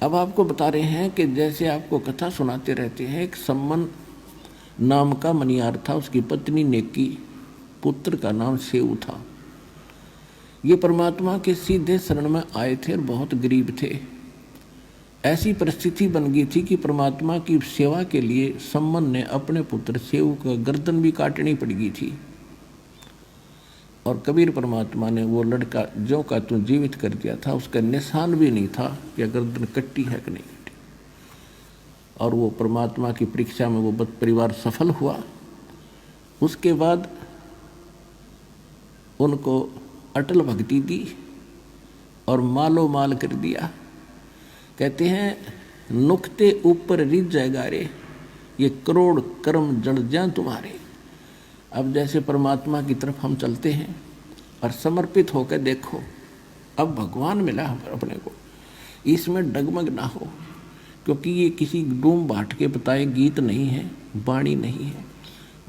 अब आपको बता रहे हैं कि जैसे आपको कथा सुनाते रहते हैं, एक सम्मन नाम का मनियार था, उसकी पत्नी नेकी, पुत्र का नाम सेऊ था। ये परमात्मा के सीधे शरण में आए थे और बहुत गरीब थे। ऐसी परिस्थिति बन गई थी कि परमात्मा की सेवा के लिए सम्मन ने अपने पुत्र सेऊ का गर्दन भी काटनी पड़ गई थी। और कबीर परमात्मा ने वो लड़का जो का तू जीवित कर दिया था, उसका निशान भी नहीं था कि गर्दन कट्टी है कि नहीं कट्टी। और वो परमात्मा की परीक्षा में वो परिवार सफल हुआ। उसके बाद उनको अटल भक्ति दी और मालो माल कर दिया। कहते हैं नुक्ते ऊपर रिझ जाएगा रे, ये करोड़ कर्म जड़ जाएं तुम्हारे। अब जैसे परमात्मा की तरफ हम चलते हैं और समर्पित होकर देखो, अब भगवान मिला अपने को, इसमें डगमग ना हो, क्योंकि ये किसी डूम बाट के बताए गीत नहीं है, वाणी नहीं है,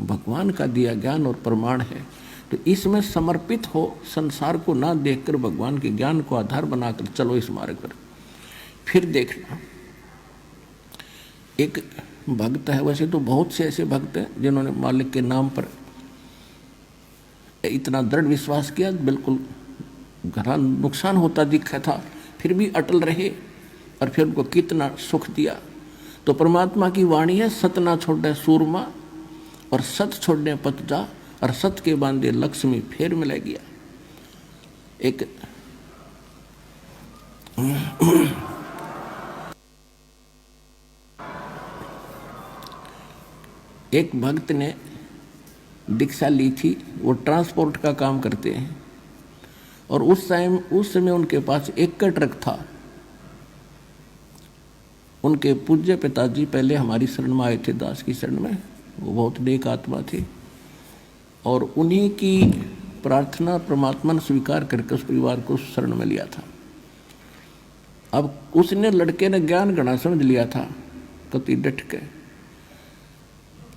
भगवान का दिया ज्ञान और प्रमाण है। तो इसमें समर्पित हो, संसार को ना देखकर भगवान के ज्ञान को आधार बनाकर चलो इस मार्ग पर। फिर देखना, एक भक्त है, वैसे तो बहुत से ऐसे भक्त हैं जिन्होंने मालिक के नाम पर इतना दृढ़ विश्वास किया, बिल्कुल घना नुकसान होता दिखा था, फिर भी अटल रहे और फिर उनको कितना सुख दिया। तो परमात्मा की वाणी है, सत ना छोड़े सूरमा और सत छोड़ने पत जा, और सत के बांधे लक्ष्मी फेर मिला गया। एक भक्त ने दीक्षा ली थी, वो ट्रांसपोर्ट का काम करते हैं, और उस समय उनके पास एक ट्रक था। उनके पूज्य पिताजी पहले हमारी शरण में आए थे, दास की शरण में, वो बहुत नेक आत्मा थे, और उन्हीं की प्रार्थना परमात्मा ने स्वीकार करके उस परिवार को शरण में लिया था। अब उसने, लड़के ने ज्ञान गणा समझ लिया था कति डट के।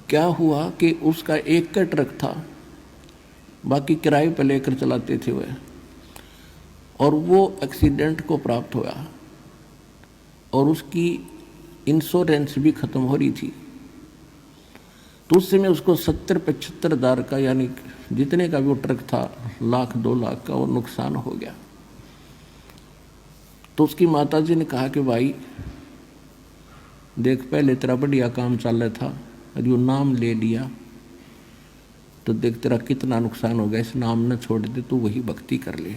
क्या हुआ कि उसका एक का ट्रक था, बाकी किराए पर लेकर चलाते थे वह, और वो एक्सीडेंट को प्राप्त हुआ और उसकी इंश्योरेंस भी खत्म हो रही थी। तो उस समय उसको 70-75 हज़ार का, यानी जितने का भी वो ट्रक था, 1,00,000-2 लाख का वो नुकसान हो गया। तो उसकी माताजी ने कहा कि भाई देख, पहले तेरा बढ़िया काम चल रहा था और यो नाम ले लिया, तो देख तेरा कितना नुकसान हो गया, इस नाम न छोड़ दे, तू वही भक्ति कर ले।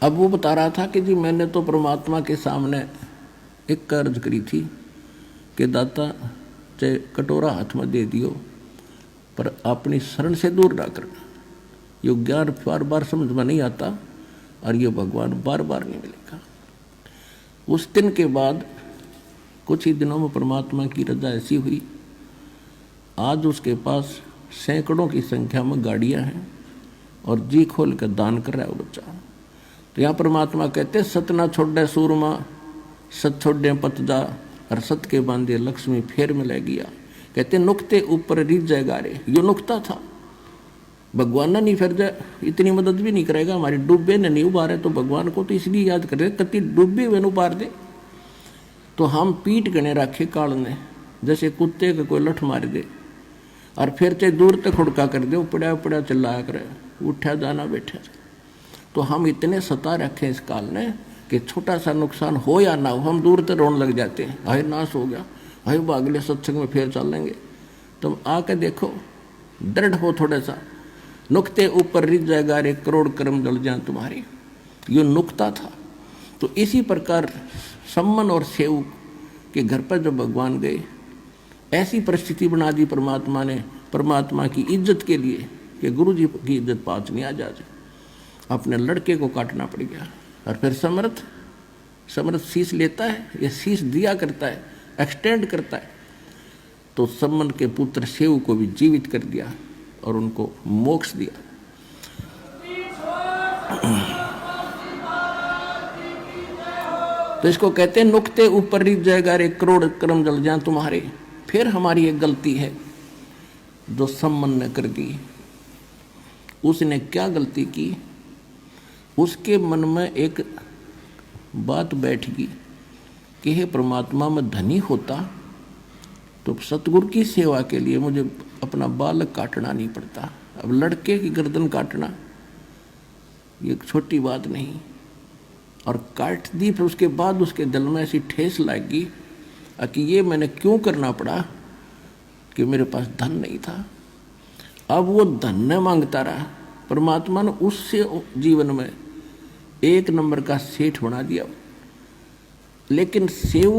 अब वो बता रहा था कि जी मैंने तो परमात्मा के सामने एक अर्ज करी थी कि दाता चाहे कटोरा हाथ में दे दियो, पर अपनी शरण से दूर ना करना। यो ज्ञान बार बार समझ में नहीं आता और ये भगवान बार बार नहीं मिलेगा। उस दिन के बाद कुछ ही दिनों में परमात्मा की रजा ऐसी हुई, आज उसके पास सैकड़ों की संख्या में गाड़ियां हैं और जी खोल कर दान कर रहा है वो बच्चा। तो यहाँ परमात्मा कहते, सत ना छोड़े सूरमा, सत छोड़े पत जा, और सत के बांधे लक्ष्मी फेर मिला गया। कहते नुक्ते ऊपर रिझ जाएगा रे, यो नुक्ता था। भगवान नहीं फिर जाए, इतनी मदद भी नहीं करेगा, हमारी डूबे ने नहीं उबारे, तो भगवान को तो इसलिए याद करे कति डूबे वे उबार दे। तो हम पीठ गणे रखे काल ने, जैसे कुत्ते का कोई लठ मार दे और फिर चाहे दूर तक हुड़का कर दे, उपड़ा उपड़ा चिल्लाया करे, उठा जाना बैठा। तो हम इतने सता रखे इस काल ने कि छोटा सा नुकसान हो या ना हो, हम दूर तक रोने लग जाते हैं, हाय नाश हो गया, हाय अगले सत्संग में फिर चल लेंगे। तुम आके देखो, दृढ़ हो थोड़ा सा, नुक्ते ऊपर रिझ जाएगा रे, करोड़ कर्म जल जाए तुम्हारी। यो नुक्ता था। तो इसी प्रकार सम्मन और सेऊ के घर पर जब भगवान गए, ऐसी परिस्थिति बना दी परमात्मा ने, परमात्मा की इज्जत के लिए कि गुरु जी की इज्जत पाँच नहीं आ जाए, अपने लड़के को काटना पड़ गया। और फिर समर्थ शीश लेता है, या शीश दिया करता है, एक्सटेंड करता है। तो सम्मन के पुत्र सेऊ को भी जीवित कर दिया और उनको मोक्ष दिया। तो इसको कहते हैं नुक्ते ऊपर रिझ जाएगा रे, करोड़ कर्म जल जाए तुम्हारे। फिर हमारी एक गलती है जो सम्मन ने कर दी, उसने क्या गलती की, उसके मन में एक बात बैठ गई कि हे परमात्मा, मैं धनी होता तो सतगुरु की सेवा के लिए मुझे अपना बालक काटना नहीं पड़ता। अब लड़के की गर्दन काटना ये छोटी बात नहीं। और काट दी, फिर उसके बाद उसके दिल में ऐसी ठेस लगी कि ये मैंने क्यों करना पड़ा कि मेरे पास धन नहीं था। अब वो धन न मांगता रहा, परमात्मा ने उससे जीवन में एक नंबर का सेठ बना दिया। लेकिन सेव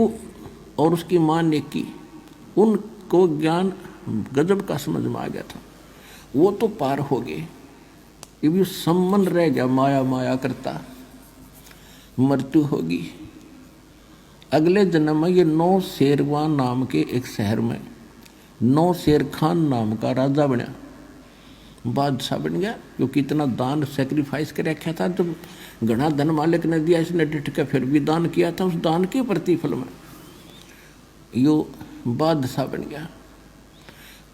और उसकी मां ने की, उनको ज्ञान गजब का समझ में आ गया था, वो तो पार हो गए। ये संबंध रह गया माया माया करता, मृत्यु होगी। अगले जन्म में ये नौ शेरवान नाम के एक शहर में नौ शेर खान नाम का राजा बना, बादशाह बन गया, क्योंकि इतना दान सेक्रीफाइस कर रखा था। जब घना धन मालिक ने दिया, इसने डिट के फिर भी दान किया था, उस दान के प्रतिफल में यो बादशाह बन गया।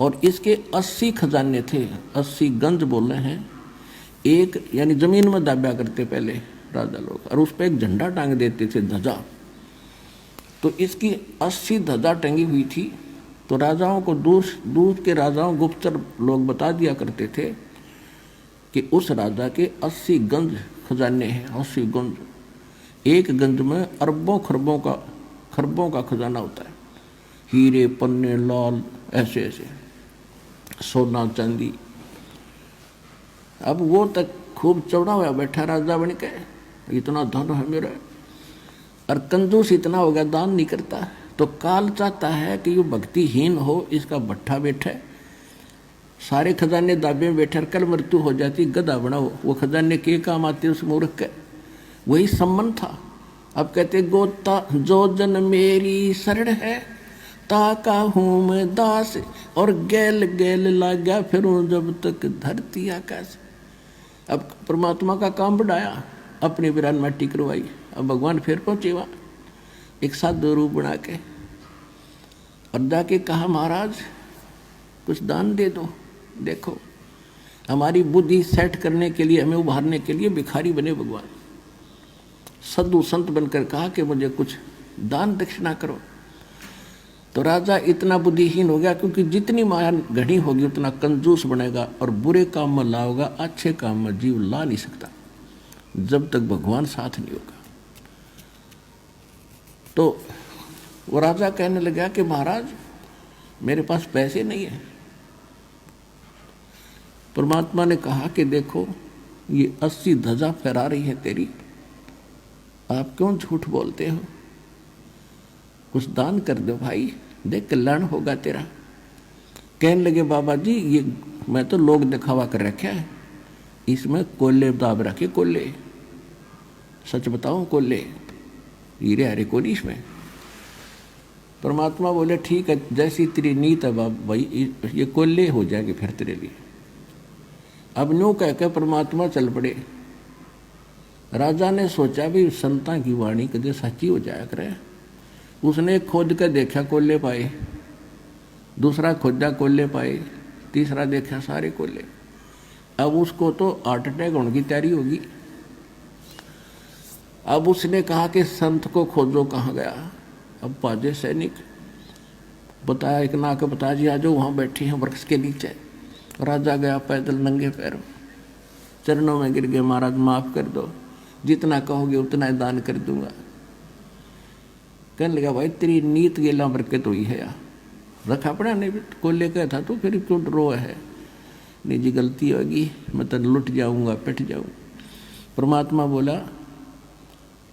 और इसके 80 खजाने थे, 80 गंज बोल रहे हैं। एक यानी जमीन में दाब्या करते पहले राजा लोग, और उस पर एक झंडा टांग देते थे, ध्वजा। तो इसकी 80 ध्वजा टंगी हुई थी। तो राजाओं को दूर दूर के राजाओं, गुप्तचर लोग बता दिया करते थे कि उस राजा के 80 गंज खजाने हैं। 80 गंज, एक गंज में अरबों खरबों का खजाना होता है, हीरे पन्ने लाल ऐसे ऐसे, सोना चांदी। अब वो तक खूब चौड़ा हुआ बैठा राजा बन के, इतना धन है मेरा, और कंजूस इतना हो गया दान नहीं करता। तो काल चाहता है कि ये भक्तिहीन हो, इसका भट्ठा बैठे, सारे खजाने दाबे में बैठे, कल मृत्यु हो जाती गधा बनाओ, वो खजाने के काम आते उस मूर्ख के। वही संबंध था। अब कहते गोता जो जन मेरी शरण है, ताका हूँ मैं दास, और गैल गैल लागा फिरूं जब तक धरती आकाश। अब परमात्मा का काम बढ़ाया, अपनी विरान माटी करवाई। अब भगवान फिर पहुंचे वहाँ एक साधु रूप बना के, और जाके कहा महाराज कुछ दान दे दो। देखो हमारी बुद्धि सेट करने के लिए, हमें उभारने के लिए भिखारी बने भगवान। साधु संत बनकर कहा कि मुझे कुछ दान दक्षिणा करो। तो राजा इतना बुद्धिहीन हो गया, क्योंकि जितनी माया घनी होगी उतना कंजूस बनेगा, और बुरे काम में लाओगा, अच्छे काम में जीव ला नहीं सकता जब तक भगवान साथ नहीं होगा। तो वो राजा कहने लगा कि महाराज मेरे पास पैसे नहीं है। परमात्मा ने कहा कि देखो ये 80 ध्वजा फहरा रही है तेरी, आप क्यों झूठ बोलते हो, कुछ दान कर दो भाई, देख कल्याण होगा तेरा। कहने लगे बाबा जी ये मैं तो लोग दिखावा कर रखा है, इसमें कोल्ले दाब रखे, कोल्ले सच बताऊं, कोल्ले हीरे हरे को नहीं इसमें। परमात्मा बोले ठीक है, जैसी तेरी नीत है बाबा भाई, ये कोल्ले हो जाएंगे फिर तेरे लिए। अब न्यू कह के परमात्मा चल पड़े। राजा ने सोचा भी संता की वाणी कदे सच्ची हो जाया करे। उसने खोद के देखा कोल्ले पाए, दूसरा खोदा कोल्ले पाए, तीसरा देखा सारे कोल्ले। अब उसको तो हार्ट अटैक होने की तैयारी होगी। अब उसने कहा कि संत को खोजो, कहाँ गया। अब पाजे सैनिक बताया, एक ना के बता जी आज वहाँ बैठे हैं वृक्ष के नीचे। राजा गया पैदल नंगे पैरों, चरणों में गिर गए, महाराज माफ कर दो, जितना कहोगे उतना ही दान कर दूंगा। कहने लगा भाई तेरी नीत गेला बरकत हुई है यार, रखा पड़ा नहीं कोल्ले का था तो फिर क्यों रो है। नहीं जी गलती होगी, मैं तो लुट जाऊंगा, पिट जाऊंगा। परमात्मा बोला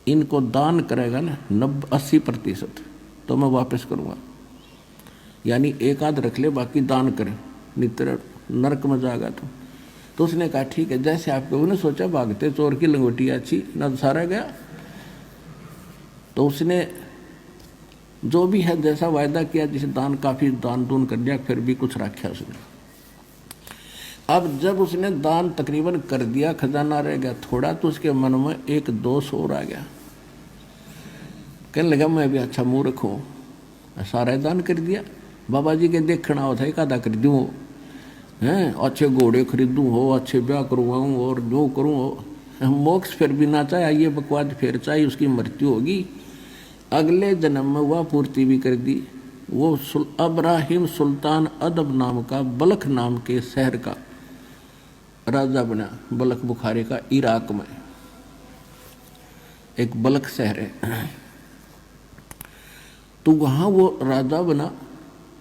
इनको दान करेगा ना 80% तो मैं वापस करूँगा, यानी एक आध रख ले बाकी दान करे, नहीं तेरा नरक में जाएगा तो उसने कहा ठीक है जैसे आपको। उन्हें सोचा भागते चोर की लंगोटी अच्छी न, सारा गया। तो उसने जो भी है जैसा वायदा किया, जिसे दान काफ़ी दान दून कर दिया, फिर भी कुछ रखा उसने। अब जब उसने दान तकरीबन कर दिया, खजाना रह गया थोड़ा, तो उसके मन में एक दोष और आ गया। कहने लगा मैं भी अच्छा मूर्ख हूँ, सारा दान कर दिया, बाबा जी के देखना होता है एक आधा कर दूँ। हैं, अच्छे घोड़े खरीदूँ हो, अच्छे ब्याह करवाऊँ और जो करूँ हो, मोक्ष फिर भी ना चाहे, ये बकवाद फिर चाहे, उसकी मृत्यु होगी, अगले जन्म में वह पूर्ति भी कर दी। वो अब्राहिम सुल्तान अदब नाम का, बलख नाम के शहर का राजा बना। बलख बुखारे का इराक में एक बलख शहर है, तो वहाँ वो राजा बना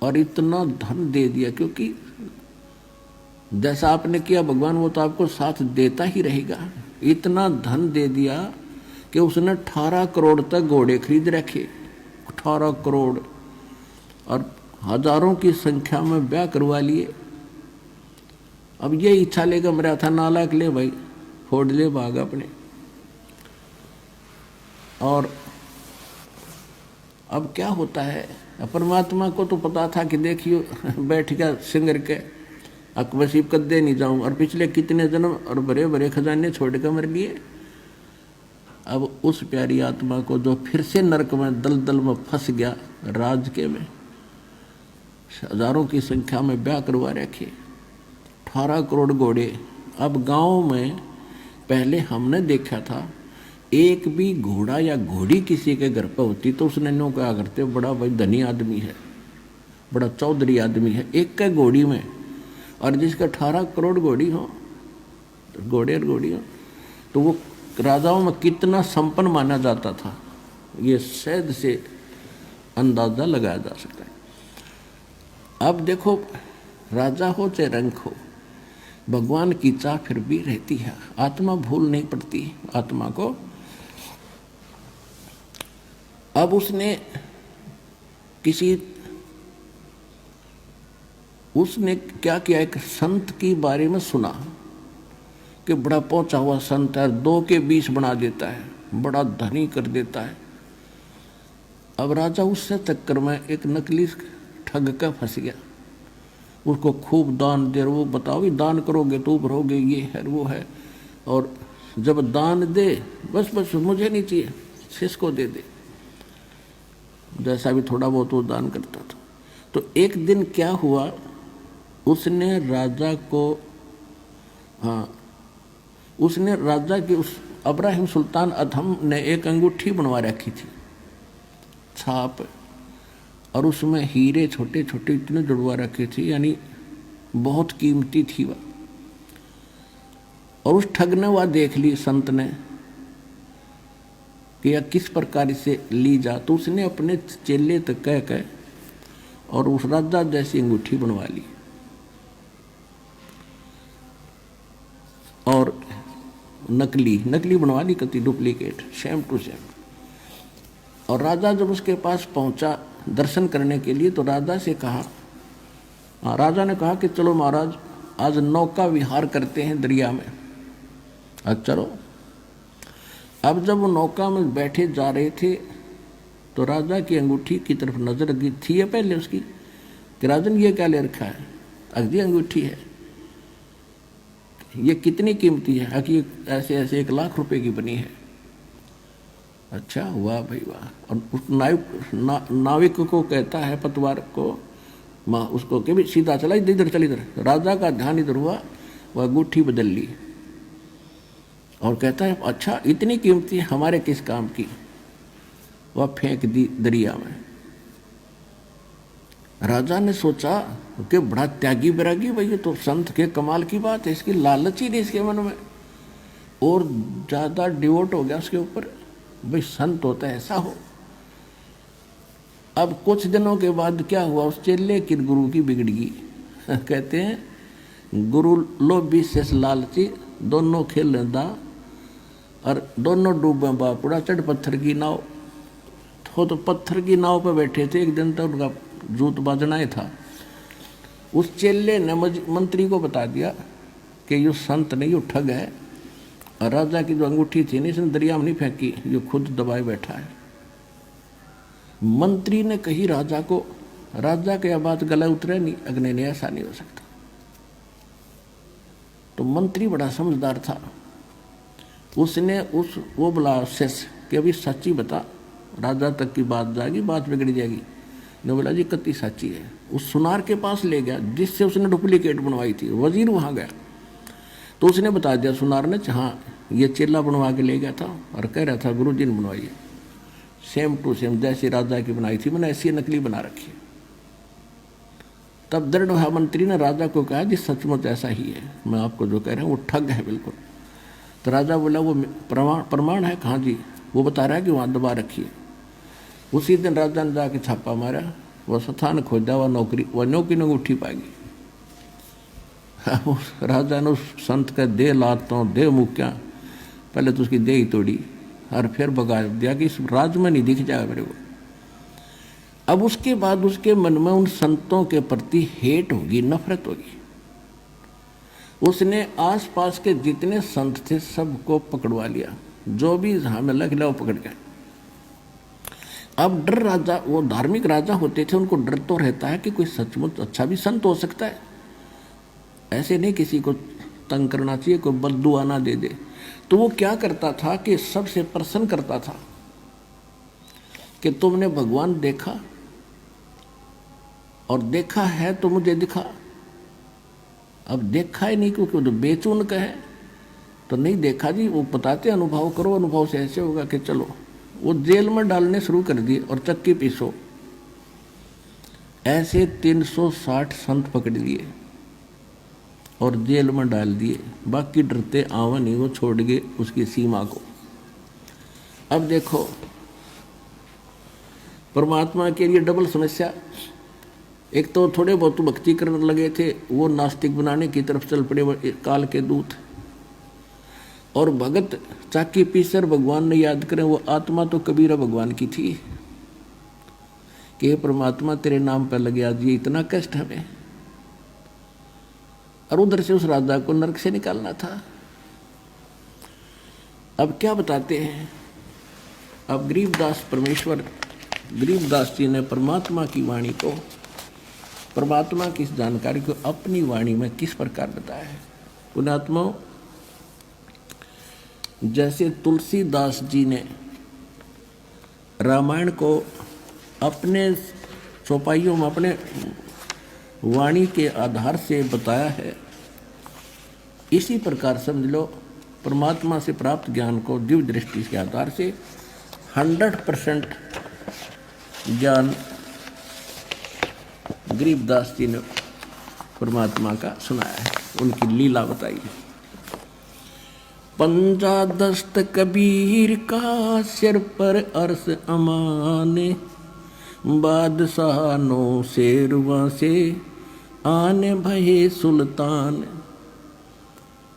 और इतना धन दे दिया, क्योंकि जैसा आपने किया भगवान वो तो आपको साथ देता ही रहेगा। इतना धन दे दिया कि उसने 18 करोड़ तक घोड़े खरीद रखे, 18 करोड़, और हजारों की संख्या में ब्याह करवा लिए। अब ये इच्छा लेकर मेरा था नालायक, ले भाई फोड़ ले भाग अपने। और अब क्या होता है, परमात्मा को तो पता था कि देखियो बैठ गया सिंगर के अकबसीब कदे नहीं जाऊं, और पिछले कितने जन्म और बड़े बड़े खजाने छोड़ कर मर लिए। अब उस प्यारी आत्मा को जो फिर से नरक में दलदल में फंस गया, राज के में हजारों की संख्या में ब्याह करवा रखे, 18 करोड़ घोड़े। अब गांव में पहले हमने देखा था, एक भी घोड़ा या घोड़ी किसी के घर पर होती तो उसने नो क्या करते, बड़ा भाई धनी आदमी है, बड़ा चौधरी आदमी है, एक के घोड़ी में। और जिसका 18 करोड़ घोड़ी हो, घोड़े और घोड़ी हो, तो वो राजाओं में कितना संपन्न माना जाता था, ये शायद से अंदाजा लगाया जा सकता है। अब देखो, राजा हो चाहे रंक हो, भगवान की चाह फिर भी रहती है, आत्मा भूल नहीं पड़ती आत्मा को। अब उसने क्या किया, एक संत के बारे में सुना कि बड़ा पहुंचा हुआ संत है, 2 के 20 बना देता है, बड़ा धनी कर देता है। अब राजा उससे चक्कर में एक नकली ठग का फंस गया, उसको खूब दान दे, वो बताओ भी दान करोगे तो भरोगे, ये है वो है, और जब दान दे बस मुझे नहीं चाहिए, किसको दे दे, जैसा भी थोड़ा बहुत वो दान करता था। तो एक दिन क्या हुआ, उसने राजा की उस अब्राहिम सुल्तान अधम ने एक अंगूठी बनवा रखी थी, छाप, और उसमें हीरे छोटे छोटे इतने जुड़वा रखे थे, यानी बहुत कीमती थी वह। और उस ठग ने वह देख ली संत ने कि यह किस प्रकार से ली जा, तो उसने अपने चेले तक कह और उस राजा जैसी अंगूठी बनवा ली, और नकली बनवा ली, कति डुप्लीकेट, सेम टू सेम। और राजा जब उसके पास पहुंचा दर्शन करने के लिए, तो राजा ने कहा कि चलो महाराज आज नौका विहार करते हैं दरिया में। चलो। अब जब वो नौका में बैठे जा रहे थे, तो राजा की अंगूठी की तरफ नजर लगी थी है पहले उसकी कि राजन ये क्या ले रखा है, अगली अंगूठी है, ये कितनी कीमती है, कि ऐसे 1 लाख रुपए की बनी है। अच्छा, वाह भाई वाह। और उस नाविक को कहता है, पतवार को, उसको कि भी सीधा चला, इधर चल इधर। राजा का ध्यान इधर हुआ, वह अंगूठी बदल ली और कहता है अच्छा इतनी कीमती हमारे किस काम की, वह फेंक दी दरिया में। राजा ने सोचा कि बड़ा त्यागी बैरागी भाई, ये तो संत के कमाल की बात है, इसकी लालच ही नहीं इसके मन में, और ज्यादा डिवोट हो गया उसके ऊपर, भाई संत होता है ऐसा हो। अब कुछ दिनों के बाद क्या हुआ, उस चेले की गुरु की बिगड़ गई। कहते हैं गुरु लोभी शेष लालची, दोनों खेल दा और दोनों डूबे बापुड़ा, चढ़ पत्थर की नाव। तो पत्थर की नाव पर बैठे थे, एक दिन तक उनका जूत बाजना ही था। उस चेले ने मंत्री को बता दिया कि ये संत नहीं, ये ठग है, और राजा की जो अंगूठी थी नहीं, इसने दरिया में नहीं फेंकी, जो खुद दबाए बैठा है। मंत्री ने कही राजा को, राजा के बात गला उतरे नहीं, अग्नि ने ऐसा नहीं हो सकता। तो मंत्री बड़ा समझदार था, उसने वो बोला शेष कि अभी सच्ची बता, राजा तक की बात जाएगी, बात बिगड़ जाएगी। ने बोला जी कत्ती साची है। उस सुनार के पास ले गया जिससे उसने डुप्लीकेट बनवाई थी। वजीर वहाँ गया तो उसने बता दिया सुनार ने, हाँ ये चेला बनवा के ले गया था और कह रहा था गुरु जी ने बनवाई है, सेम टू सेम जैसी राजा की बनाई थी मैंने ऐसी नकली बना रखी है। तब दृढ़ मंत्री ने राजा को कहा जी सचमुच ऐसा ही है, मैं आपको जो कह रहा हूँ वो ठग है बिल्कुल। तो राजा बोला वो प्रमाण है? कहाँ जी? वो बता रहा है कि वहाँ दबा रखी है। उसी दिन राजा ने जाके छापा मारा, वह स्थान खोजा, वह नौकरी ने उठी पाएगी। राजा ने उस संत का दे लातों दे मुक्या, पहले तो उसकी दे ही तोड़ी और फिर भगा दिया कि इस राज में नहीं दिख जाएगा मेरे को। अब उसके बाद उसके मन में उन संतों के प्रति हेट होगी, नफरत होगी। उसने आसपास के जितने संत थे सबको पकड़वा लिया, जो भी हमें लग गया वो पकड़ गया। अब डर राजा, वो धार्मिक राजा होते थे, उनको डर तो रहता है कि कोई सचमुच अच्छा भी संत हो सकता है, ऐसे नहीं किसी को तंग करना चाहिए, कोई बद्दुआ ना दे दे। तो वो क्या करता था कि सबसे प्रसन्न करता था कि तुमने भगवान देखा और देखा है तो मुझे दिखा। अब देखा ही नहीं क्योंकि तो बेचून का है तो नहीं देखा जी, वो बताते अनुभव करो, अनुभव से ऐसे होगा कि चलो। वो जेल में डालने शुरू कर दिए और चक्की पीसो। ऐसे 360 संत पकड़ लिए और जेल में डाल दिए। बाकी डरते आवा नहीं, वो छोड़ गए उसकी सीमा को। अब देखो परमात्मा के लिए डबल समस्या। एक तो थोड़े बहुत भक्ति करने लगे थे, वो नास्तिक बनाने की तरफ चल पड़े काल के दूत। और भगत चाकी पीसर भगवान ने याद करें, वो आत्मा तो कबीरा भगवान की थी कि परमात्मा तेरे नाम पर लगे आज ये इतना कष्ट हमें। और उधर से उस राजा को नरक से निकालना था। अब क्या बताते हैं, अब गरीबदास परमेश्वर गरीबदास जी ने परमात्मा की वाणी को, परमात्मा की इस जानकारी को अपनी वाणी में किस प्रकार बताया है। पुण्यात्माओं, जैसे तुलसीदास जी ने रामायण को अपने चौपाइयों में अपने वाणी के आधार से बताया है, इसी प्रकार समझ लो परमात्मा से प्राप्त ज्ञान को दिव्य दृष्टि के आधार से 100% ज्ञान गरीबदास जी ने परमात्मा का सुनाया है, उनकी लीला बताई। पंजा दस्त कबीर का सिर पर अर्श अमाने, बादशाह नो शेरवा से आने भये सुल्तान।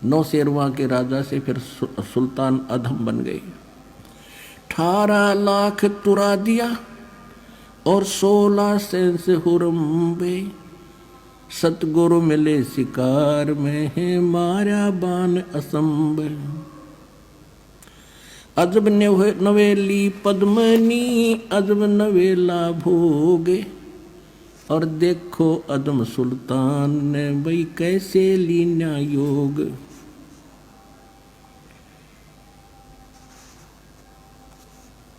9 शेरवा के राजा से फिर सुल्तान अधम बन गए। 18 लाख तुरा दिया और 16 सेंस हुरम्बे, सतगुरु मिले शिकार में है मारा बान असंभ। अजब नवेली पद्मनी अजब नवेला भोगे, और देखो अदम सुल्तान ने भाई कैसे लीना योग।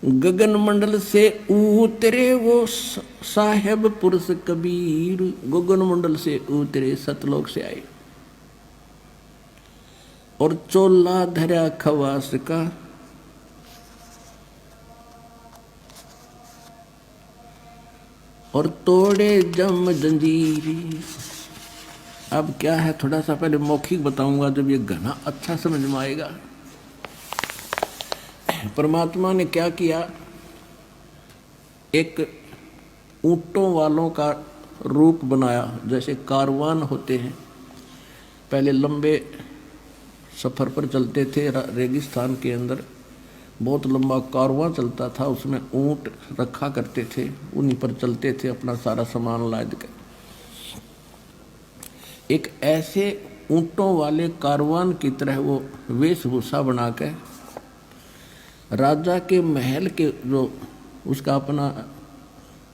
गगन मंडल से उतरे वो साहेब पुरुष कबीर, गगन मंडल से उतरे सतलोक से आए और चोला धरा खवास का, और तोड़े जम जंजीरी। अब क्या है, थोड़ा सा पहले मौखिक बताऊंगा, जब ये घना अच्छा समझ में आएगा। परमात्मा ने क्या किया, एक ऊंटों वालों का रूप बनाया। जैसे कारवान होते हैं, पहले लंबे सफ़र पर चलते थे रेगिस्तान के अंदर, बहुत लंबा कारवां चलता था, उसमें ऊंट रखा करते थे, उन्हीं पर चलते थे अपना सारा सामान लाद कर। एक ऐसे ऊंटों वाले कारवान की तरह वो वेशभूषा बना के राजा के महल के जो उसका अपना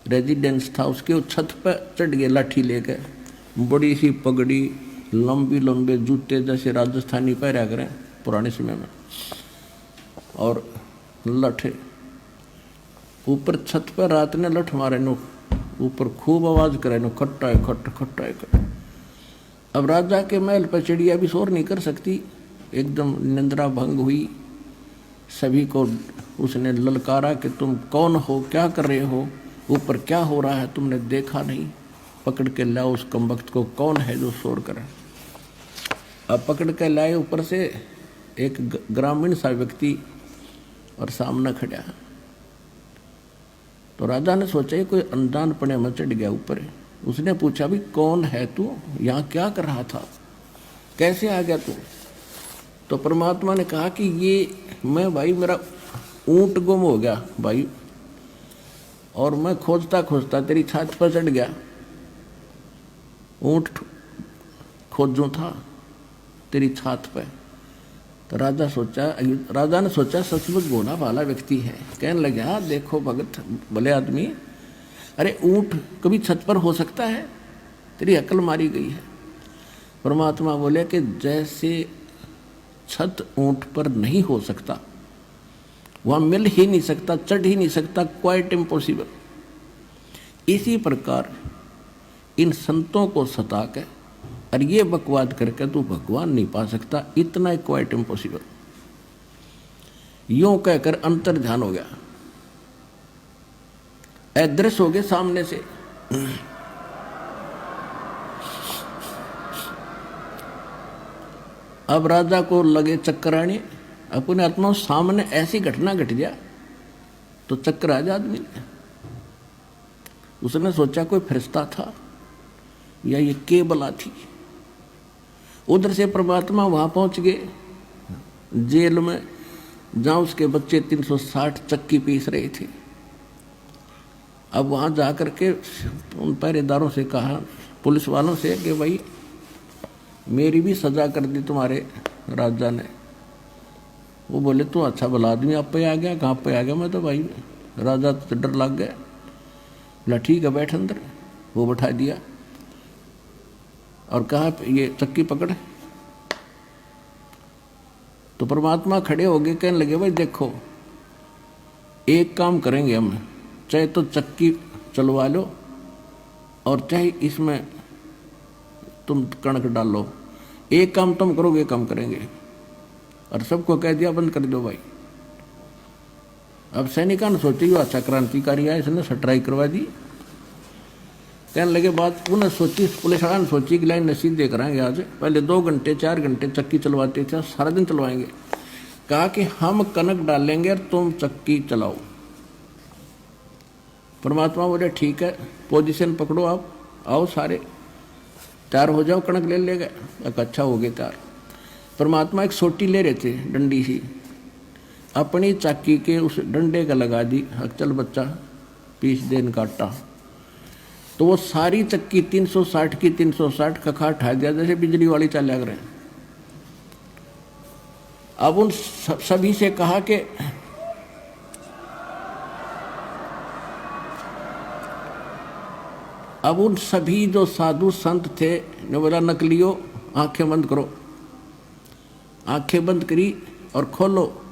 रेजिडेंस था उसके छत पर चढ़ गए लाठी लेकर, बड़ी सी पगड़ी, लंबी लंबे जूते जैसे राजस्थानी पहरा करें पुराने समय में, और लठ ऊपर छत पर रात ने लठ मारे नो ऊपर खूब आवाज करे नो, खट्टा है खट, खट्टा है खट। अब राजा के महल पर चिड़िया भी शोर नहीं कर सकती, एकदम निंद्रा भंग हुई। सभी को उसने ललकारा कि तुम कौन हो, क्या कर रहे हो, ऊपर क्या हो रहा है, तुमने देखा नहीं, पकड़ के लाओ उस कमबख्त को, कौन है जो शोर करे। अब पकड़ के लाए ऊपर से एक ग्रामीण सा व्यक्ति और सामने खड़ा। तो राजा ने सोचा ये कोई अनजान पने में चढ़ गया ऊपर। उसने पूछा भी कौन है तू, यहाँ क्या कर रहा था, कैसे आ गया तू। तो परमात्मा ने कहा कि ये मैं भाई, मेरा ऊंट गुम हो गया भाई, और मैं खोजता खोजता तेरी छात पर चढ़ गया। ऊंट खोजूं था तेरी छात पे। तो राजा ने सोचा सचमुच भोला भाला व्यक्ति है। कहने लगा देखो भगत भले आदमी, अरे ऊंट कभी छत पर हो सकता है, तेरी अकल मारी गई है। परमात्मा बोले कि जैसे छत ऊंट पर नहीं हो सकता, वहां मिल ही नहीं सकता, चढ़ ही नहीं सकता, क्वाइट इम्पॉसिबल, इसी प्रकार इन संतों को सता के और ये बकवाद करके तू भगवान नहीं पा सकता, इतना क्वाइट इम्पॉसिबल। यूं कहकर अंतर ध्यान हो गया, अदृश्य हो गए सामने से। अब राजा को लगे चक्कर आने, अपने आत्मा सामने ऐसी घटना घट गया तो चक्कर आ जा आदमी ने। उसने सोचा कोई फरिश्ता था या ये केबला थी। उधर से परमात्मा वहां पहुंच गए जेल में, जहां उसके बच्चे 360 चक्की पीस रहे थे। अब वहां जाकर के उन पहरेदारों से कहा, पुलिस वालों से, कि भाई मेरी भी सजा कर दी तुम्हारे राजा ने। वो बोले तो अच्छा भला आदमी आप पे आ गया, कहाँ पे आ गया, मैं तो भाई राजा तो डर लग गया। बोला ठीक है बैठ अंदर। वो बैठा दिया और कहा ये चक्की पकड़। तो परमात्मा खड़े हो गए, कहने लगे भाई देखो एक काम करेंगे हम, चाहे तो चक्की चलवा लो और चाहे इसमें तुम कणक डालो, एक काम तुम करोगे एक काम करेंगे। और सबको कह दिया बंद कर दो भाई। अब सैनिकों ने सोची जो अच्छा क्रांतिकारी है, इसने सटराई करवा दी। कहने लगे बात उन्हें सोची, पुलिस वाला ने सोची कि लाइन नसीब दे कराएंगे आज, पहले 2 घंटे 4 घंटे चक्की चलवाते थे, सारा दिन चलवाएंगे। कहा कि हम कनक डालेंगे और तुम चक्की चलाओ। परमात्मा बोले ठीक है, पोजीशन पकड़ो, आप आओ सारे तैयार हो जाओ, कणक ले लेगा। अच्छा हो गए तैयार। परमात्मा एक सोटी ले रहे थे डंडी सी, अपनी चक्की के उस डंडे का लगा दी, चल बच्चा पीस दे इनका आटा। तो वो सारी चक्की 360 की 360 कखा उठा दिया, जैसे बिजली वाली चाल लग रहे हैं। अब उन सभी से कहा कि अब उन सभी जो साधु संत थे ने बोला नकलियो आंखें बंद करो। आंखें बंद करी और खोलो।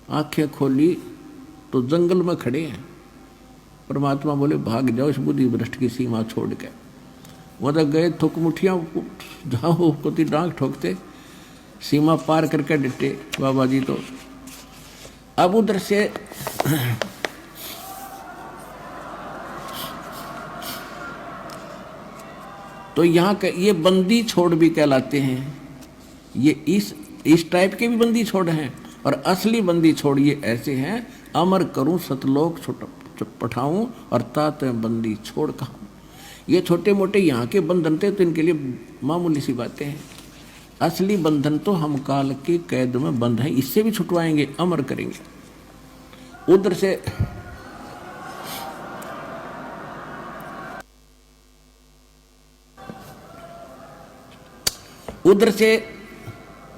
आंखें खोली तो जंगल में खड़े हैं। परमात्मा बोले भाग जाओ इस बुद्धि भ्रष्ट की सीमा छोड़ के। वो तो गए थुक मुठियाँ जाओ कोती डांग ठोकते, सीमा पार करके डिटे बाबा जी। तो अब उधर से तो यहाँ के ये बंदी छोड़ भी कहलाते हैं। ये इस टाइप के भी बंदी छोड़ हैं, और असली बंदी छोड़ ये ऐसे हैं, अमर करूं सतलोक पठाऊं और तात बंदी छोड़ कहूं। ये छोटे मोटे यहाँ के बंधन थे तो इनके लिए मामूली सी बातें हैं। असली बंधन तो हम काल के कैद में बंद हैं, इससे भी छुटवाएंगे, अमर करेंगे। उधर से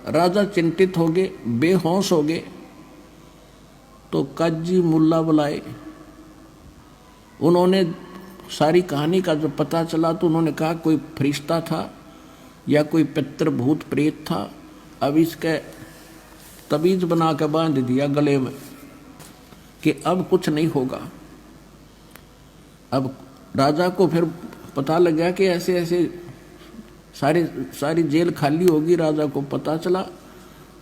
राजा चिंतित हो गए, बेहोश हो गए। तो काजी मुल्ला बुलाए। उन्होंने सारी कहानी का जब पता चला तो उन्होंने कहा कोई फरिश्ता था या कोई पितर भूत प्रेत था। अब इसके तबीज बना के बांध दिया गले में कि अब कुछ नहीं होगा। अब राजा को फिर पता लग गया कि ऐसे ऐसे सारी जेल खाली होगी। राजा को पता चला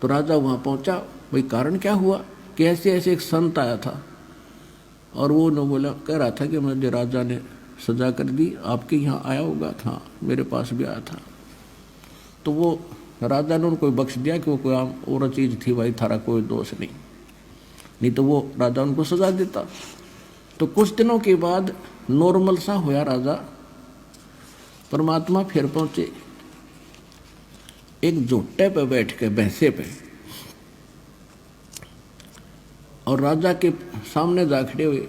तो राजा वहाँ पहुँचा, भाई कारण क्या हुआ कि ऐसे ऐसे एक संत आया था और वो न बोला, कह रहा था कि मुझे राजा ने सजा कर दी, आपके यहाँ आया होगा। हाँ, मेरे पास भी आया था। तो वो राजा ने उनको बख्श दिया कि वो कोई आम और चीज़ थी भाई, थारा कोई दोष नहीं तो वो राजा उनको सजा देता। तो कुछ दिनों के बाद नॉर्मल सा होया राजा। परमात्मा फिर पहुंचे एक झोटे पे बैठ के, भैंसे पे, और राजा के सामने जा खड़े हुए।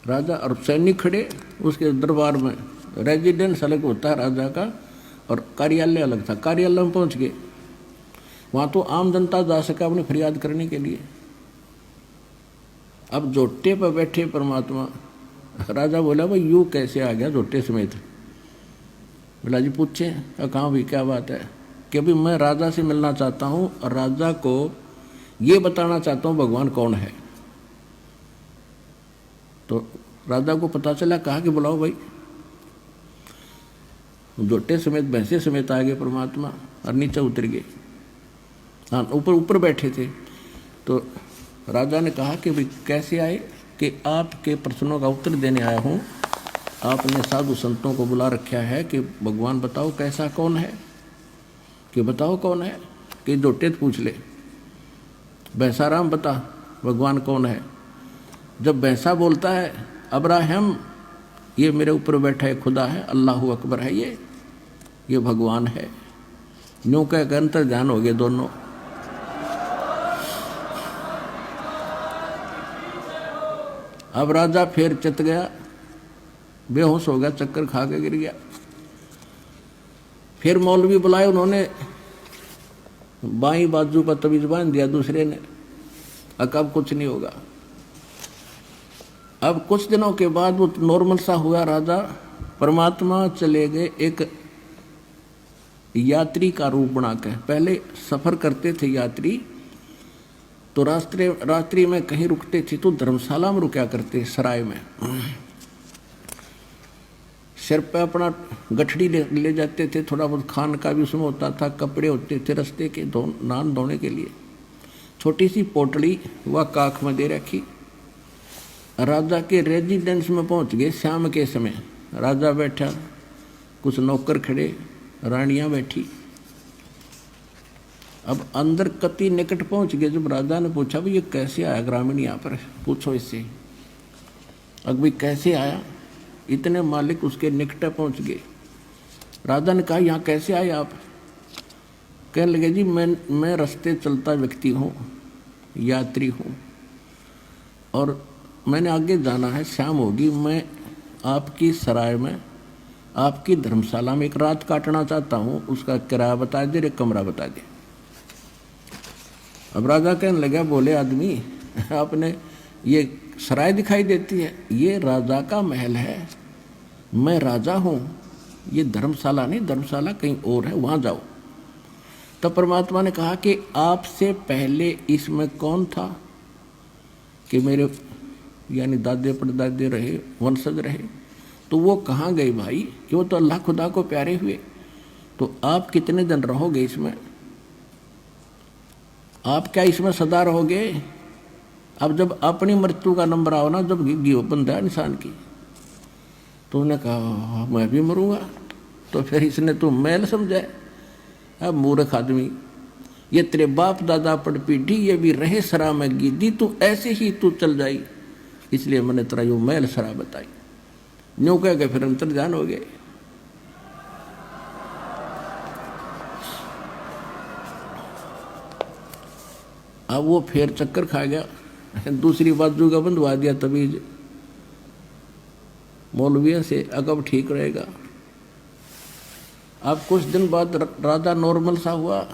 राजा और सैनिक खड़े उसके दरबार में। रेजिडेंस अलग होता है राजा का और कार्यालय अलग था। कार्यालय में पहुंच गए, वहाँ तो आम जनता जा सका अपनी फरियाद करने के लिए। अब जोटे पर बैठे परमात्मा, राजा बोला भाई यूँ कैसे आ गया जोटे समेत? बोला जी पूछे। कहाँ भी क्या बात है? कि अभी मैं राजा से मिलना चाहता हूँ और राजा को ये बताना चाहता हूँ भगवान कौन है। तो राजा को पता चला, कहा कि बुलाओ भाई। जोटे समेत भैंसे समेत आ गए परमात्मा और नीचे उतर गए। हाँ, ऊपर बैठे थे। तो राजा ने कहा कि भाई कैसे आए? कि आपके प्रश्नों का उत्तर देने आया हूँ। आपने साधु संतों को बुला रखा है कि भगवान बताओ कैसा कौन है, कि बताओ कौन है। कि जोटे पूछ ले, भैंसाराम बता भगवान कौन है। जब भैंसा बोलता है अब्राहम, ये मेरे ऊपर बैठा है खुदा है, अल्लाहु अकबर है, ये भगवान है। न्यू कह अंतर ध्यान हो गए दोनों। अब राजा फिर चित गया, बेहोश हो गया, चक्कर खा के गिर गया। फिर मौलवी बुलाए, उन्होंने बाई बाजू पर तवीज बांध दिया दूसरे ने। अब कुछ नहीं होगा। अब कुछ दिनों के बाद वो नॉर्मल सा हुआ राजा। परमात्मा चले गए एक यात्री का रूप बना के। पहले सफर करते थे यात्री, तो रात्रि में कहीं रुकते थे तो धर्मशाला में रुका करते, सराय में। सिर पे अपना गठड़ी ले जाते थे, थोड़ा बहुत खान का भी उसमें होता था, कपड़े होते थे रस्ते के नान धोने के लिए। छोटी सी पोटली वह काख में दे रखी। राजा के रेजिडेंस में पहुंच गए शाम के समय। राजा बैठा, कुछ नौकर खड़े, रानियां बैठी। अब अंदर कति निकट पहुंच गए। जब राजा ने पूछा भाई ये कैसे आया ग्रामीण यहाँ पर, पूछो इससे। अब भाई कैसे आया? इतने मालिक उसके निकट पहुंच गए। राजा ने कहा यहाँ कैसे आए आप? कहने लगे जी मैं रास्ते चलता व्यक्ति हूँ, यात्री हूँ, और मैंने आगे जाना है, शाम होगी। मैं आपकी सराय में, आपकी धर्मशाला में एक रात काटना चाहता हूँ। उसका किराया बता दे, एक कमरा बता दे। अब राजा कहने लगा, बोले आदमी आपने ये सराय दिखाई देती है, ये राजा का महल है, मैं राजा हूँ, ये धर्मशाला नहीं, धर्मशाला कहीं और है, वहाँ जाओ। तब परमात्मा ने कहा कि आपसे पहले इसमें कौन था? कि मेरे यानी दादे परदादे रहे, वंशज रहे। तो वो कहाँ गए भाई? कि वो तो अल्लाह खुदा को प्यारे हुए। तो आप कितने दिन रहोगे इसमें? आप क्या इसमें सदा रहोगे? अब जब अपनी मृत्यु का नंबर आओ ना, जब गियो बंदा इंसान की, तो उन्होंने कहा मैं भी मरूंगा। तो फिर इसने तो मैल समझा। अब मूर्ख आदमी, ये तेरे बाप दादा पड़ पीढ़ी, ये भी रहे सरा में गिद्दी, तू ऐसे ही तू चल जाई, इसलिए मैंने तेरा यो मैल सरा बताई। न्यू कह के फिर अंतर ध्यान हो गए। अब वो फिर चक्कर खा गया, दूसरी बाजू का बंधवा दिया तबीज मौलवियों से, अगब ठीक रहेगा। अब कुछ दिन बाद राजा नॉर्मल सा हुआ,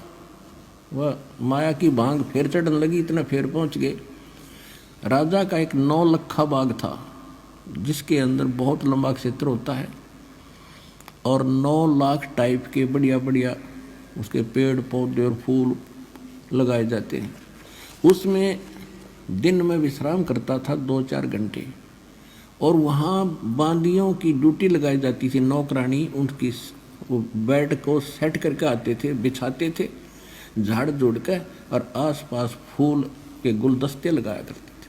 वह माया की भांग फिर चढ़ने लगी, इतना फिर पहुंच गए। राजा का एक 9 लखा बाग था, जिसके अंदर बहुत लंबा क्षेत्र होता है और 9 लाख टाइप के बढ़िया बढ़िया उसके पेड़ पौधे और फूल लगाए जाते हैं। उसमें दिन में विश्राम करता था 2-4 घंटे, और वहाँ बांदियों की ड्यूटी लगाई जाती थी, नौकरानी उनकी वो बेड को सेट करके आते थे, बिछाते थे झाड़ जोड़ के, और आसपास फूल के गुलदस्ते लगाया करते थे।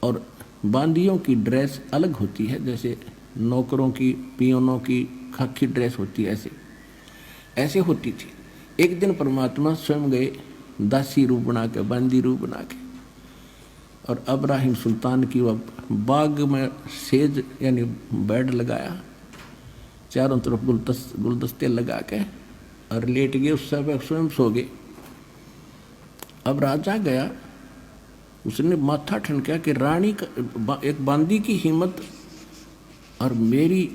और बांदियों की ड्रेस अलग होती है, जैसे नौकरों की, पियोनों की खाकी ड्रेस होती है, ऐसे ऐसे होती थी। एक दिन परमात्मा स्वयं गए दासी रूप बना के, बांदी रूप बना के, और इब्राहिम सुल्तान की वह बाग में सेज यानी बेड लगाया, चारों तरफ गुलदस्ते लगा के, और लेट गए, उस समय स्वयं सो गए। अब राजा गया, उसने माथा ठनका कि रानी का एक बांदी की हिम्मत और मेरी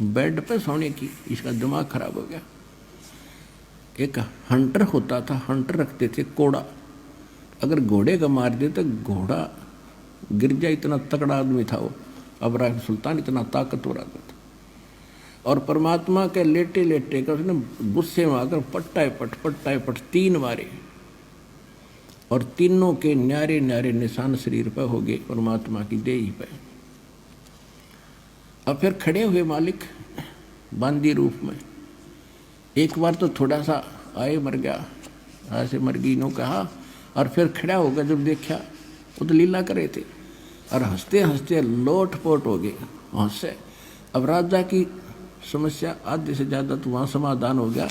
बेड पे सोने की, इसका दिमाग खराब हो गया। एक हंटर होता था, हंटर रखते थे कोड़ा, अगर घोड़े का मार दे तो घोड़ा गिर जाए, इतना तगड़ा आदमी था वो इब्राहिम सुल्तान, इतना ताकतवर आदमी था। और परमात्मा के लेटे लेटे का उसने गुस्से में आकर पट्टाए पट 3 मारे, और तीनों के न्यारे न्यारे निशान शरीर पर हो गए, परमात्मा की देही पे। अब फिर खड़े हुए मालिक बांदी रूप में, एक बार तो थोड़ा सा आए मर गया, ऐसे मर गई नो कहा, और फिर खड़ा होकर जब देखा वो तो लीला करे थे, और हंसते हंसते लोटपोट हो गए हंसे। अब राजा की समस्या आधे से ज़्यादा तो वहाँ समाधान हो गया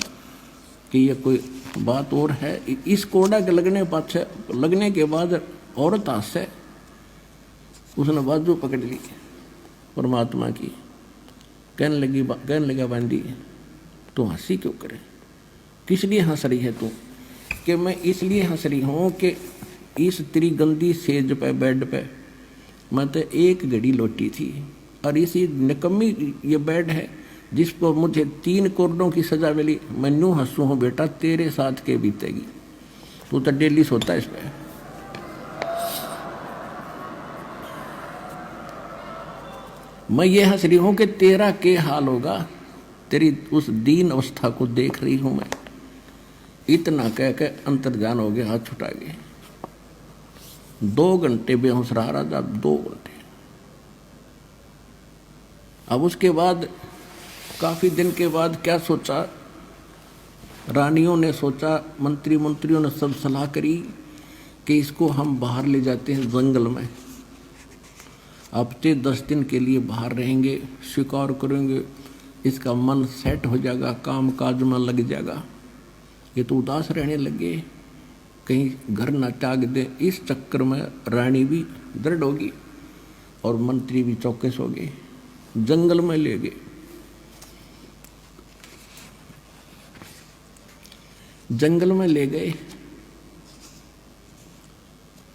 कि ये कोई बात और है। इस कोड़ा के लगने के बाद औरत हंसे, उसने बाजू पकड़ ली परमात्मा की, कहने लगा बांदी तू हंसी क्यों करे, किस लिए हंस रही है तू? कि मैं इसलिए हंस रही हूँ कि इस तेरी गंदी सेज पे, बेड पे मैं तो एक घड़ी लोटी थी, और इसी निकम्मी ये बेड है जिस पर मुझे 3 कोड़ों की सजा मिली। मैं यूँ हंसू हूँ बेटा, तेरे साथ के बीतेगी, तू तो डेली सोता है इस पे। मैं ये हंस रही हूँ कि तेरा के हाल होगा, तेरी उस दीन अवस्था को देख रही हूँ मैं। इतना कह के अंतर्ध्यान हो गया, हाथ छुटा गए। 2 घंटे बेहोश रहा राजा, 2 घंटे। अब उसके बाद काफी दिन के बाद क्या सोचा, रानियों ने सोचा, मंत्रियों ने सब सलाह करी कि इसको हम बाहर ले जाते हैं जंगल में, हफ्ते 10 दिन के लिए बाहर रहेंगे, शिकार करेंगे, इसका मन सेट हो जाएगा, काम काज में लग जाएगा। ये तो उदास रहने लगे, कहीं घर ना त्याग दे। इस चक्कर में रानी भी दृढ़ होगी और मंत्री भी चौकस हो गए, जंगल में ले गए। जंगल में ले गए,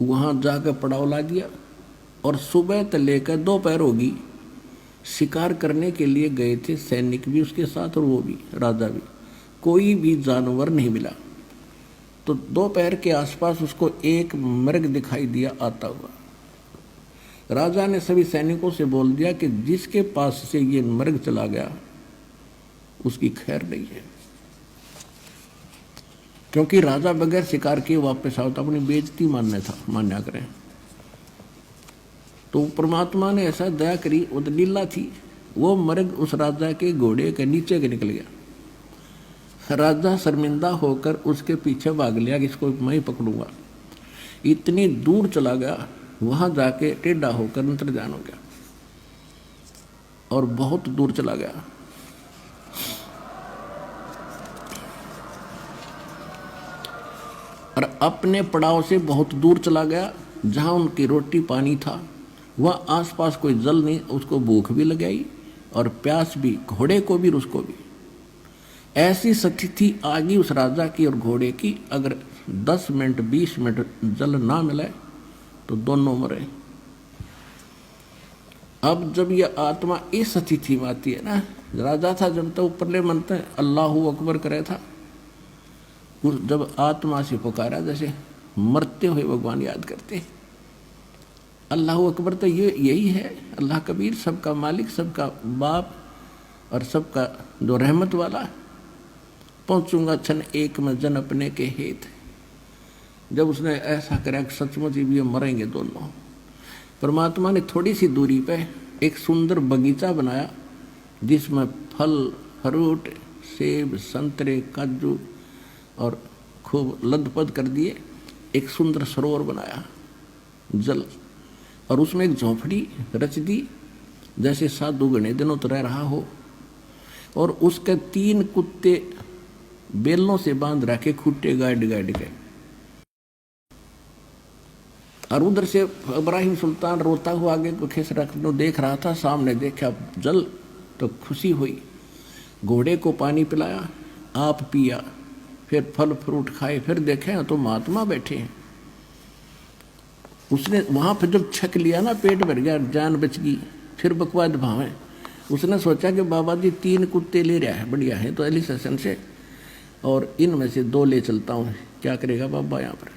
वहां जाकर पड़ाव ला दिया, और सुबह से लेकर दोपहर होगी, शिकार करने के लिए गए थे सैनिक भी उसके साथ और वो भी राजा भी, कोई भी जानवर नहीं मिला। तो दोपहर के आसपास उसको एक मृग दिखाई दिया आता हुआ। राजा ने सभी सैनिकों से बोल दिया कि जिसके पास से ये मृग चला गया उसकी खैर नहीं है, क्योंकि राजा बगैर शिकार किए वापस आओ तो अपनी बेइज्जती मान्या करें। तो परमात्मा ने ऐसा दया करी, वो तो लीला थी, वो मृग उस राजा के घोड़े के नीचे के निकल गया। राजा शर्मिंदा होकर उसके पीछे भाग लिया कि इसको मैं ही पकड़ूंगा। इतनी दूर चला गया, वहां जाके टेढ़ा होकर अंतर्ध्यान हो गया, और बहुत दूर चला गया। और अपने पड़ाव से बहुत दूर चला गया, जहां उनकी रोटी पानी था, वह आसपास कोई जल नहीं, उसको भूख भी लगाई और प्यास भी, घोड़े को भी उसको भी। ऐसी स्थिति आ गई उस राजा की और घोड़े की, अगर 10 मिनट 20 मिनट जल ना मिले तो दोनों मरे। अब जब यह आत्मा इस स्थिति में आती है ना, राजा था जब तो ऊपरले मनते अल्लाहू अकबर करे था, जब आत्मा से पुकारा जैसे मरते हुए भगवान याद करते, अल्लाह अकबर तो यही है, अल्लाह कबीर, सबका मालिक, सबका बाप और सबका जो रहमत वाला। पहुंचूंगा क्षण एक में जन अपने के हेत। जब उसने ऐसा करा कि सचमुच भी मरेंगे दोनों, परमात्मा ने थोड़ी सी दूरी पे एक सुंदर बगीचा बनाया जिसमें फल फ्रूट सेब संतरे काजू और खूब लदपद कर दिए। एक सुंदर सरोवर बनाया जल, और उसमें एक झोंपड़ी रच दी जैसे साधु घने दिनों तो रह रहा हो, और उसके 3 कुत्ते बेलों से बांध रखे खूटे गाड़ गाड़ के। और उधर से इब्राहिम सुल्तान रोता हुआ आगे को खिस रखने देख रहा था। सामने देखा जल तो खुशी हुई, घोड़े को पानी पिलाया, आप पिया, फिर फल फ्रूट खाए, फिर देखे तो महात्मा बैठे हैं। उसने वहां पर जब छक लिया ना, पेट भर गया, जान बच गई, फिर बकवाद भावे। उसने सोचा कि बाबा जी 3 कुत्ते ले रहा है, बढ़िया है तो अली सेशन से, और इनमें से 2 ले चलता हूँ, क्या करेगा बाबा यहाँ पर।